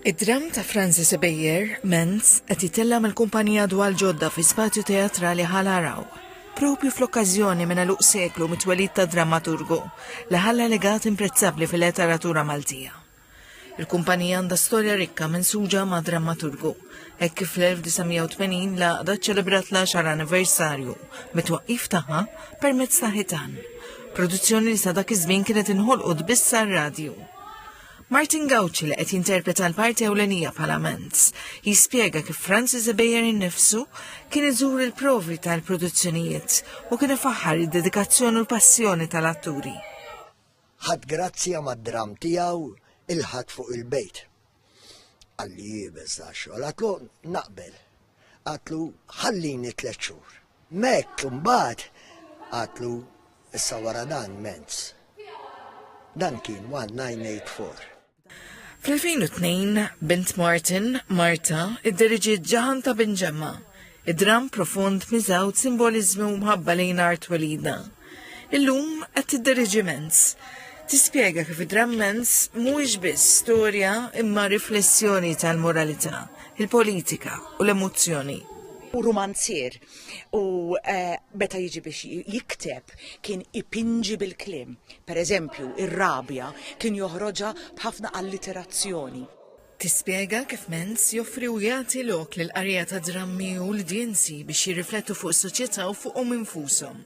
Id-dram ta' Francis Bejjer, Menz, qed jitellem il-kumpanija dwar ġodda fi spazju teatrali ħalaraw. Propju fl-okkażjoni minn eluq seklu mit-twelid ta' drammaturgu li ħalla legat imprezzabbli fil-letteratura Maltija. Il-kumpanija għandha storja rikka mensuġa ma' drammaturgu, hekk kif fl-1980 laqda ċelebrat l-10 anniversarju mit-twaqqif tagħha permezz ta' ħitan. Produzzjoni li sa dak iż-żmien kienet inħolqot biss ar-radju. Martin Gauci li qed jinterpreta l-parti ewlenija bħala Menz jispjega kif Francis Bejjer innifsu kien iżur il-provi tal-produzzjonijiet u kien ifaħħar id-dedikazzjoni u l-passjoni tal-atturi. Ħadd grazzja mad-dram tiegħu il-ħadd fuq il-bejt. Għalli jibes da xogħol, għatlu naqbel. Għatlu ħallini 3 xhur. Mekk imbagħad għatlu issa wara dan Menz. Dan kien 1984. Fl-2002, bint Martin, Marta, id-diriġiet Ġaħan ta' Binġemma. Id-dram profond miżawt simbolizmu mħabba lejn art welida. Illum qed tiddiriġi Menz. Tispjega kif id-dram Menz mhuwiex biss storja imma riflessjoni tal-moralità, il-politika u l-emozzjoni. U romanzier u beta jiġi biex jikteb kien ipinġi bil-klim. Per eżempju, ir-rabja kien joħroġa b'ħafna allitterazzjoni. Tispjega kif Menz joffri u jagħti lok lil qarja ta' drammi u l-djenzi biex jirriflettu fuq is-soċjetà u fuqhom infushom.